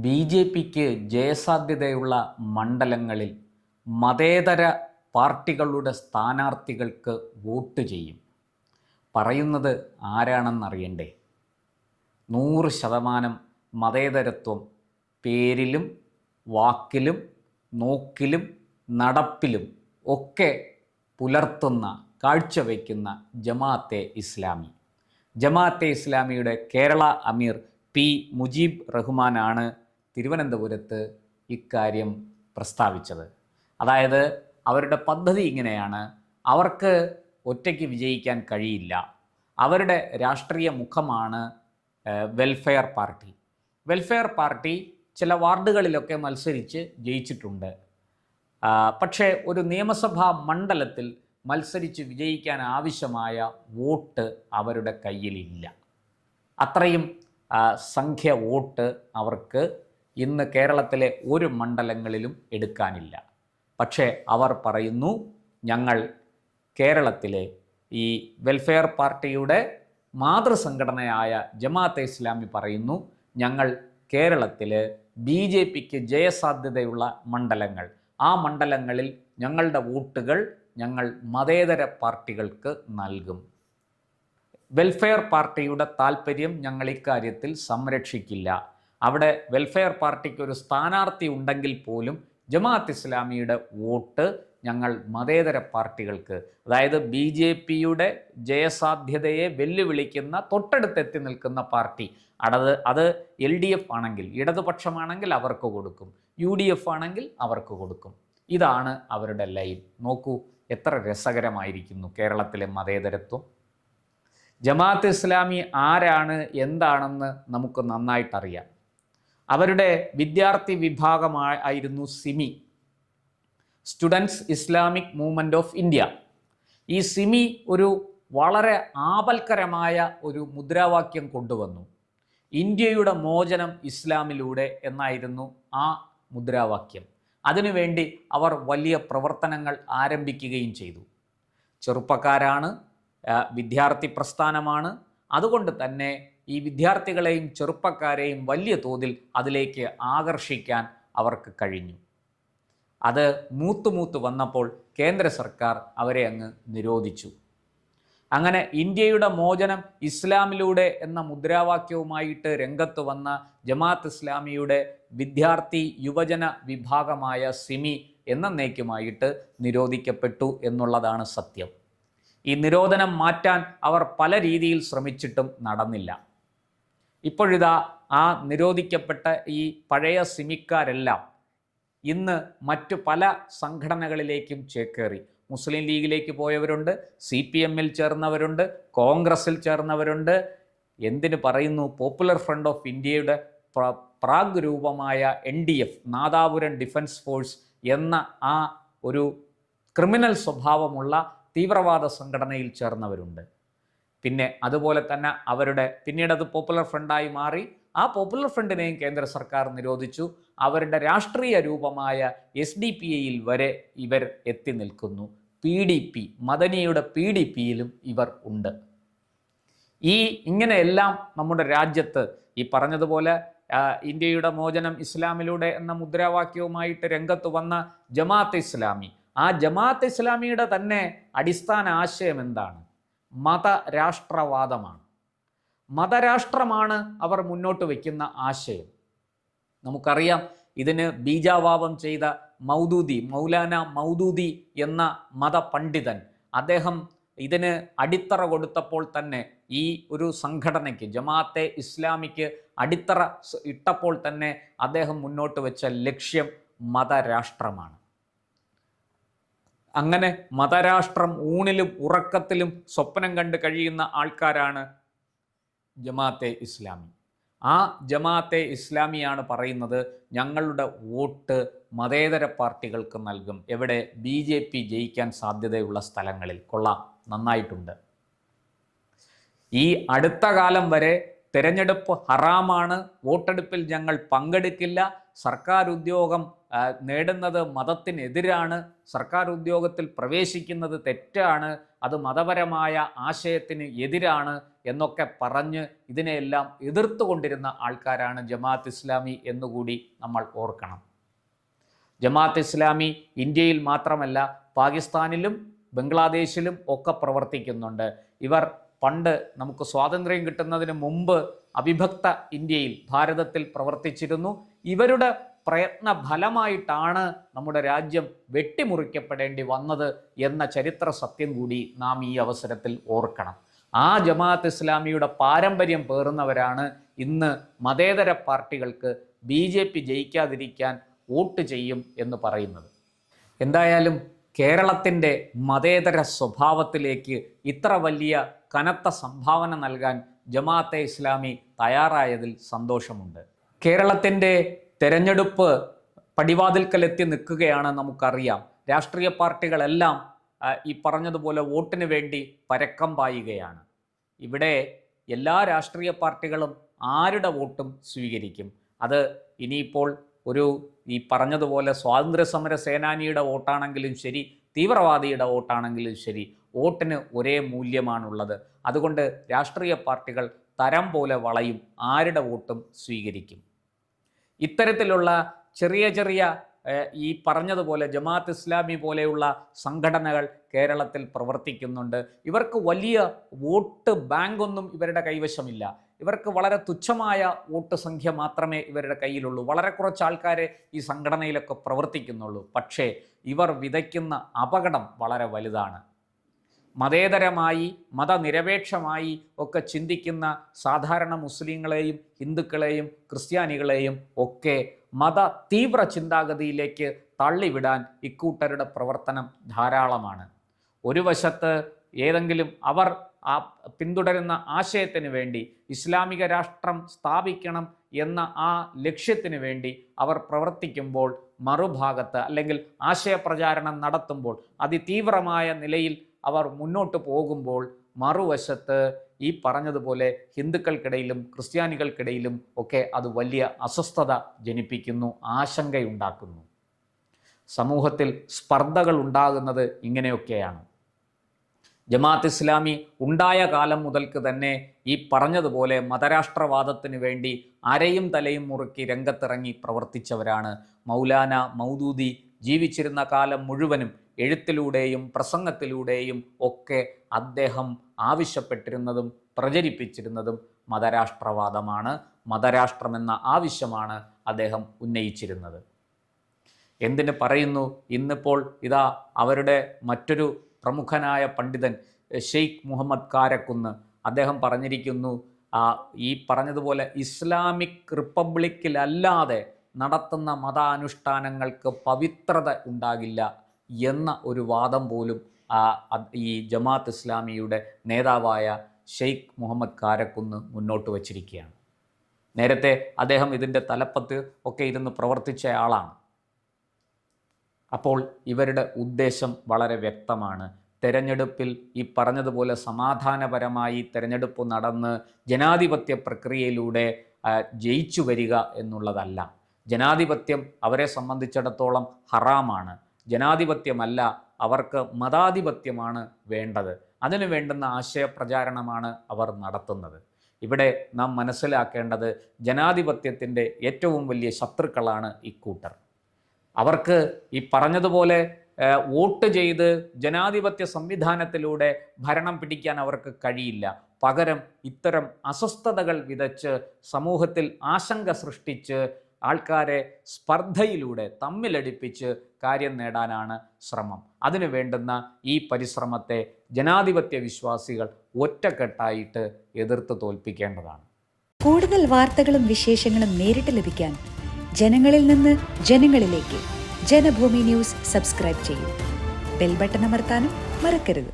B J പിക്ക് ജയസാധ്യതയുള്ള മണ്ഡലങ്ങളിൽ മതേതര പാർട്ടികളുടെ സ്ഥാനാർത്ഥികൾക്ക് വോട്ട് ചെയ്യും. പറയുന്നത് ആരാണെന്നറിയണ്ടേ? 100% മതേതരത്വം പേരിലും വാക്കിലും നോക്കിലും നടപ്പിലും ഒക്കെ പുലർത്തുന്ന കാഴ്ചവെക്കുന്ന ജമാഅത്തെ ഇസ്ലാമി. ജമാഅത്തെ ഇസ്ലാമിയുടെ കേരള അമീർ പി മുജീബ് റഹ്മാനാണ് തിരുവനന്തപുരത്ത് ഇക്കാര്യം പ്രസ്താവിച്ചത്. അതായത് അവരുടെ പദ്ധതി ഇങ്ങനെയാണ്: അവർക്ക് ഒറ്റയ്ക്ക് വിജയിക്കാൻ കഴിയില്ല. അവരുടെ രാഷ്ട്രീയ മുഖമാണ് വെൽഫെയർ പാർട്ടി. വെൽഫെയർ പാർട്ടി ചില വാർഡുകളിലൊക്കെ മത്സരിച്ച് ജയിച്ചിട്ടുണ്ട്. പക്ഷേ ഒരു നിയമസഭാ മണ്ഡലത്തിൽ മത്സരിച്ച് വിജയിക്കാൻ ആവശ്യമായ വോട്ട് അവരുടെ കയ്യിലില്ല. അത്രയും സംഖ്യ വോട്ട് അവർക്ക് ഇന്ന് കേരളത്തിലെ ഒരു മണ്ഡലങ്ങളിലും എടുക്കാനില്ല. പക്ഷേ അവർ പറയുന്നു, ഞങ്ങൾ കേരളത്തിലെ ഈ വെൽഫെയർ പാർട്ടിയുടെ മാതൃസംഘടനയായ ജമാഅത്തെ ഇസ്ലാമി പറയുന്നു, ഞങ്ങൾ കേരളത്തിൽ ബി ജെ പിക്ക് ജയസാധ്യതയുള്ള മണ്ഡലങ്ങൾ, ആ മണ്ഡലങ്ങളിൽ ഞങ്ങളുടെ വോട്ടുകൾ ഞങ്ങൾ മതേതര പാർട്ടികൾക്ക് നൽകും. വെൽഫെയർ പാർട്ടിയുടെ താല്പര്യം ഞങ്ങൾ ഇക്കാര്യത്തിൽ സംരക്ഷിക്കില്ല. അവിടെ വെൽഫെയർ പാർട്ടിക്ക് ഒരു സ്ഥാനാർത്ഥി ഉണ്ടെങ്കിൽ പോലും ജമാഅത്ത് ഇസ്ലാമിയുടെ വോട്ട് ഞങ്ങൾ മതേതര പാർട്ടികൾക്ക്, അതായത് ബി ജെ പിയുടെ ജയസാധ്യതയെ വെല്ലുവിളിക്കുന്ന തൊട്ടടുത്തെത്തി നിൽക്കുന്ന പാർട്ടി, അത് എൽ ഡി എഫ് ആണെങ്കിൽ, ഇടതുപക്ഷമാണെങ്കിൽ അവർക്ക് കൊടുക്കും, യു ഡി എഫ് ആണെങ്കിൽ അവർക്ക് കൊടുക്കും. ഇതാണ് അവരുടെ ലൈൻ. നോക്കൂ, എത്ര രസകരമായിരിക്കുന്നു കേരളത്തിലെ മതേതരത്വം. ജമാഅത്ത് ഇസ്ലാമി ആരാണ്, എന്താണെന്ന് നമുക്ക് നന്നായിട്ടറിയാം. അവരുടെ വിദ്യാർത്ഥി വിഭാഗമായിരുന്നു SIMI, students Islamic movement of India. ഈ സിമി ഒരു വളരെ ആപൽക്കരമായ ഒരു മുദ്രാവാക്യം കൊണ്ടുവന്നു. ഇന്ത്യയുടെ മോചനം ഇസ്ലാമിലൂടെ എന്നായിരുന്നു ആ മുദ്രാവാക്യം. അതിനുവേണ്ടി അവർ വലിയ പ്രവർത്തനങ്ങൾ ആരംഭിക്കുകയും ചെയ്തു. ചെറുപ്പക്കാരാണ്, വിദ്യാർത്ഥി പ്രസ്ഥാനമാണ്. അതുകൊണ്ട് തന്നെ ഈ വിദ്യാർത്ഥികളെയും ചെറുപ്പക്കാരെയും വലിയ തോതിൽ അതിലേക്ക് ആകർഷിക്കാൻ അവർക്ക് കഴിഞ്ഞു. അത് മൂത്ത് വന്നപ്പോൾ കേന്ദ്ര സർക്കാർ അവരെ അങ്ങ് നിരോധിച്ചു. അങ്ങനെ ഇന്ത്യയുടെ മോചനം ഇസ്ലാമിലൂടെ എന്ന മുദ്രാവാക്യവുമായിട്ട് രംഗത്ത് വന്ന ജമാഅത്ത് ഇസ്ലാമിയുടെ വിദ്യാർത്ഥി യുവജന വിഭാഗമായ സിമി എന്നേക്കുമായിട്ട് നിരോധിക്കപ്പെട്ടു എന്നുള്ളതാണ് സത്യം. ഈ നിരോധനം മാറ്റാൻ അവർ പല രീതിയിൽ ശ്രമിച്ചിട്ടും നടന്നില്ല. ഇപ്പോഴിതാ ആ നിരോധിക്കപ്പെട്ട ഈ പഴയ സിമിക്കാരെല്ലാം ഇന്ന് മറ്റു പല സംഘടനകളിലേക്കും ചേക്കേറി. മുസ്ലിം ലീഗിലേക്ക് പോയവരുണ്ട്, CPM-ൽ ചേർന്നവരുണ്ട്, കോൺഗ്രസിൽ ചേർന്നവരുണ്ട്. എന്തിനു പറയുന്നു, പോപ്പുലർ ഫ്രണ്ട് ഓഫ് ഇന്ത്യയുടെ പ്രാഗ് രൂപമായ NDF, നാദാപുരം ഡിഫൻസ് ഫോഴ്സ് എന്ന ആ ഒരു ക്രിമിനൽ സ്വഭാവമുള്ള തീവ്രവാദ സംഘടനയിൽ ചേർന്നവരുണ്ട്. പിന്നെ അതുപോലെ തന്നെ പിന്നീട് അത് പോപ്പുലർ ഫ്രണ്ടായി മാറി. ആ പോപ്പുലർ ഫ്രണ്ടിനെയും കേന്ദ്ര സർക്കാർ നിരോധിച്ചു. അവരുടെ രാഷ്ട്രീയ രൂപമായ SDPI-യിൽ വരെ ഇവർ എത്തി നിൽക്കുന്നു. PDP, മദനിയുടെ PDP-യിലും ഇവർ ഉണ്ട്. ഇങ്ങനെയെല്ലാം നമ്മുടെ രാജ്യത്ത് ഈ പറഞ്ഞതുപോലെ ഇന്ത്യയുടെ മോചനം ഇസ്ലാമിലൂടെ എന്ന മുദ്രാവാക്യവുമായിട്ട് രംഗത്ത് വന്ന ജമാഅത്ത് ഇസ്ലാമി, ആ ജമാഅത്ത് ഇസ്ലാമിയുടെ തന്നെ അടിസ്ഥാന ആശയം എന്താണ്? മതരാഷ്ട്രവാദമാണ്. മതരാഷ്ട്രമാണ് അവർ മുന്നോട്ട് വയ്ക്കുന്ന ആശയം. നമുക്കറിയാം, ഇതിന് ബീജാവാപം ചെയ്ത മൗലാന മൗദൂദി എന്ന മതപണ്ഡിതൻ, അദ്ദേഹം ഇതിന് അടിത്തറ കൊടുത്തപ്പോൾ തന്നെ, ഈ ഒരു സംഘടനയ്ക്ക് ജമാഅത്തെ ഇസ്ലാമിക്ക് അടിത്തറ ഇട്ടപ്പോൾ തന്നെ അദ്ദേഹം മുന്നോട്ട് വെച്ച ലക്ഷ്യം മതരാഷ്ട്രമാണ്. അങ്ങനെ മതരാഷ്ട്രം ഊണിലും ഉറക്കത്തിലും സ്വപ്നം കണ്ട് കഴിയുന്ന ആൾക്കാരാണ് ജമാഅത്തെ ഇസ്ലാമി. ആ ജമാഅത്തെ ഇസ്ലാമിയാണ് പറയുന്നത്, ഞങ്ങളുടെ വോട്ട് മതേതര പാർട്ടികൾക്ക് നൽകും. എവിടെ? BJP ജയിക്കാൻ സാധ്യതയുള്ള സ്ഥലങ്ങളിൽ. കൊള്ളാം, നന്നായിട്ടുണ്ട്. ഈ അടുത്ത കാലം വരെ തെരഞ്ഞെടുപ്പ് ഹറാമാണ്, വോട്ടെടുപ്പിൽ ഞങ്ങൾ പങ്കെടുക്കില്ല, സർക്കാർ ഉദ്യോഗം നേടുന്നത് മതത്തിനെതിരാണ്, സർക്കാർ ഉദ്യോഗത്തിൽ പ്രവേശിക്കുന്നത് തെറ്റാണ്, അത് മതപരമായ ആശയത്തിന് എതിരാണ് എന്നൊക്കെ പറഞ്ഞ് ഇതിനെയെല്ലാം എതിർത്തുകൊണ്ടിരുന്ന ആൾക്കാരാണ് ജമാഅത്ത് ഇസ്ലാമി എന്നുകൂടി നമ്മൾ ഓർക്കണം. ജമാഅത്ത് ഇസ്ലാമി ഇന്ത്യയിൽ മാത്രമല്ല പാകിസ്ഥാനിലും ബംഗ്ലാദേശിലും ഒക്കെ പ്രവർത്തിക്കുന്നുണ്ട്. ഇവർ പണ്ട് നമുക്ക് സ്വാതന്ത്ര്യം കിട്ടുന്നതിന് മുമ്പ് അവിഭക്ത ഇന്ത്യയിൽ ഭാരതത്തിൽ പ്രവർത്തിച്ചിരുന്നു. ഇവരുടെ പ്രയത്ന ഫലമായിട്ടാണ് നമ്മുടെ രാജ്യം വെട്ടിമുറിക്കപ്പെടേണ്ടി വന്നത് എന്ന ചരിത്ര സത്യം കൂടി നാം ഈ അവസരത്തിൽ ഓർക്കണം. ആ ജമാഅത്ത് ഇസ്ലാമിയുടെ പാരമ്പര്യം പേറുന്നവരാണ് ഇന്ന് മതേതര പാർട്ടികൾക്ക് BJP ജയിക്കാതിരിക്കാൻ വോട്ട് ചെയ്യും എന്ന് പറയുന്നത്. എന്തായാലും കേരളത്തിൻ്റെ മതേതര സ്വഭാവത്തിലേക്ക് ഇത്ര വലിയ കനത്ത സംഭാവന നൽകാൻ ജമാഅത്തെ ഇസ്ലാമി തയ്യാറായതിൽ സന്തോഷമുണ്ട്. കേരളത്തിൻ്റെ തെരഞ്ഞെടുപ്പ് പടിവാതിൽക്കലെത്തി നിൽക്കുകയാണ്, നമുക്കറിയാം. രാഷ്ട്രീയ പാർട്ടികളെല്ലാം ഈ പറഞ്ഞതുപോലെ വോട്ടിന് വേണ്ടി പരക്കം പായുകയാണ്. ഇവിടെ എല്ലാ രാഷ്ട്രീയ പാർട്ടികളും ആരുടെ വോട്ടും സ്വീകരിക്കും. അത് ഇനിയിപ്പോൾ ഈ പറഞ്ഞതുപോലെ സ്വാതന്ത്ര്യ സമര സേനാനിയുടെ വോട്ടാണെങ്കിലും ശരി, തീവ്രവാദിയുടെ വോട്ടാണെങ്കിലും ശരി, വോട്ടിന് ഒരേ മൂല്യമാണുള്ളത്. അതുകൊണ്ട് രാഷ്ട്രീയ പാർട്ടികൾ തരം പോലെ വളയും, ആരുടെ വോട്ടും സ്വീകരിക്കും. ഇത്തരത്തിലുള്ള ചെറിയ ചെറിയ ഈ പറഞ്ഞതുപോലെ ജമാഅത്ത് ഇസ്ലാമി പോലെയുള്ള സംഘടനകൾ കേരളത്തിൽ പ്രവർത്തിക്കുന്നുണ്ട്. ഇവർക്ക് വലിയ വോട്ട് ബാങ്കൊന്നും ഇവരുടെ കൈവശമില്ല. ഇവർക്ക് വളരെ തുച്ഛമായ വോട്ട് സംഖ്യ മാത്രമേ ഇവരുടെ കയ്യിലുള്ളൂ. വളരെ കുറച്ച് ആൾക്കാരെ ഈ സംഘടനയിലൊക്കെ പ്രവർത്തിക്കുന്നുള്ളൂ. പക്ഷേ ഇവർ വിതയ്ക്കുന്ന അപകടം വളരെ വലുതാണ്. മതേതരമായി മതനിരപേക്ഷമായി ഒക്കെ ചിന്തിക്കുന്ന സാധാരണ മുസ്ലിങ്ങളെയും ഹിന്ദുക്കളെയും ക്രിസ്ത്യാനികളെയും ഒക്കെ മത തീവ്ര ചിന്താഗതിയിലേക്ക് തള്ളിവിടാൻ ഇക്കൂട്ടരുടെ പ്രവർത്തനം ധാരാളമാണ്. ഒരു വശത്ത് ഏതെങ്കിലും അവർ പിന്തുടരുന്ന ആശയത്തിന് വേണ്ടി, ഇസ്ലാമിക രാഷ്ട്രം സ്ഥാപിക്കണം എന്ന ആ ലക്ഷ്യത്തിന് വേണ്ടി അവർ പ്രവർത്തിക്കുമ്പോൾ, മറുഭാഗത്ത് അല്ലെങ്കിൽ ആശയപ്രചാരണം നടത്തുമ്പോൾ, അതിതീവ്രമായ നിലയിൽ അവർ മുന്നോട്ട് പോകുമ്പോൾ, മറുവശത്ത് ഈ പറഞ്ഞതുപോലെ ഹിന്ദുക്കൾക്കിടയിലും ക്രിസ്ത്യാനികൾക്കിടയിലും ഒക്കെ അത് വലിയ അസ്വസ്ഥത ജനിപ്പിക്കുന്നു, ആശങ്കയുണ്ടാക്കുന്നു. സമൂഹത്തിൽ സ്പർദ്ധകൾ ഉണ്ടാകുന്നത് ഇങ്ങനെയൊക്കെയാണ്. ജമാഅത്ത് ഇസ്ലാമി ഉണ്ടായ കാലം മുതൽക്ക് തന്നെ ഈ പറഞ്ഞതുപോലെ മതരാഷ്ട്രവാദത്തിന് വേണ്ടി അരയും തലയും മുറുക്കി രംഗത്തിറങ്ങി പ്രവർത്തിച്ചവരാണ്. മൗലാന മൗദൂദി ജീവിച്ചിരുന്ന കാലം മുഴുവനും എഴുത്തിലൂടെയും പ്രസംഗത്തിലൂടെയും ഒക്കെ അദ്ദേഹം ആവശ്യപ്പെട്ടിരുന്നതും പ്രചരിപ്പിച്ചിരുന്നതും മതരാഷ്ട്രവാദമാണ്. മതരാഷ്ട്രമെന്ന ആവശ്യമാണ് അദ്ദേഹം ഉന്നയിച്ചിരുന്നത്. എന്തിന് പറയുന്നു, ഇന്നിപ്പോൾ ഇതാ അവരുടെ മറ്റൊരു പ്രമുഖനായ പണ്ഡിതൻ ഷെയ്ഖ് മുഹമ്മദ് കാരക്കുന്ന് അദ്ദേഹം പറഞ്ഞിരിക്കുന്നു, ഈ പറഞ്ഞതുപോലെ ഇസ്ലാമിക് റിപ്പബ്ലിക്കിലല്ലാതെ നടത്തുന്ന മതാനുഷ്ഠാനങ്ങൾക്ക് പവിത്രത ഉണ്ടാകില്ല എന്ന ഒരു വാദം പോലും ഈ ജമാഅത്ത് ഇസ്ലാമിയുടെ നേതാവായ ഷെയ്ഖ് മുഹമ്മദ് കാരക്കുന്ന് മുന്നോട്ട് വച്ചിരിക്കുകയാണ്. നേരത്തെ അദ്ദേഹം ഇതിൻ്റെ തലപ്പത്ത് ഒക്കെ ഇരുന്ന് പ്രവർത്തിച്ച ആളാണ്. അപ്പോൾ ഇവരുടെ ഉദ്ദേശം വളരെ വ്യക്തമാണ്. തെരഞ്ഞെടുപ്പിൽ ഈ പറഞ്ഞതുപോലെ സമാധാനപരമായി തെരഞ്ഞെടുപ്പ് നടന്ന് ജനാധിപത്യ പ്രക്രിയയിലൂടെ ജയിച്ചു വരിക എന്നുള്ളതല്ല. ജനാധിപത്യം അവരെ സംബന്ധിച്ചിടത്തോളം ഹറാമാണ്. ജനാധിപത്യമല്ല, അവർക്ക് മതാധിപത്യമാണ് വേണ്ടത്. അതിനു വേണ്ടുന്ന ആശയപ്രചാരണമാണ് അവർ നടത്തുന്നത്. ഇവിടെ നാം മനസ്സിലാക്കേണ്ടത് ജനാധിപത്യത്തിൻ്റെ ഏറ്റവും വലിയ ശത്രുക്കളാണ് ഇക്കൂട്ടർ. അവർക്ക് ഈ പറഞ്ഞതുപോലെ വോട്ട് ചെയ്ത് ജനാധിപത്യ സംവിധാനത്തിലൂടെ ഭരണം പിടിക്കാൻ അവർക്ക് കഴിയില്ല. പകരം ഇത്തരം അസ്വസ്ഥതകൾ വിതച്ച് സമൂഹത്തിൽ ആശങ്ക സൃഷ്ടിച്ച് ആൾക്കാരെ സ്പർദ്ധയിലൂടെ തമ്മിലടിപ്പിച്ച് കാര്യം നേടാനാണ് ശ്രമം. അതിനു വേണ്ടുന്ന ഈ പരിശ്രമത്തെ ജനാധിപത്യ വിശ്വാസികൾ ഒറ്റക്കെട്ടായിട്ട് എതിർത്ത് തോൽപ്പിക്കേണ്ടതാണ്. കൂടുതൽ വാർത്തകളും വിശേഷങ്ങളും നേരിട്ട് ലഭിക്കാൻ ജനങ്ങളിൽ നിന്ന് ജനങ്ങളിലേക്ക് ജനഭൂമി ന്യൂസ് സബ്സ്ക്രൈബ് ചെയ്യൂ. ബെൽ ബട്ടൺ അമർത്താനും മറക്കരുത്.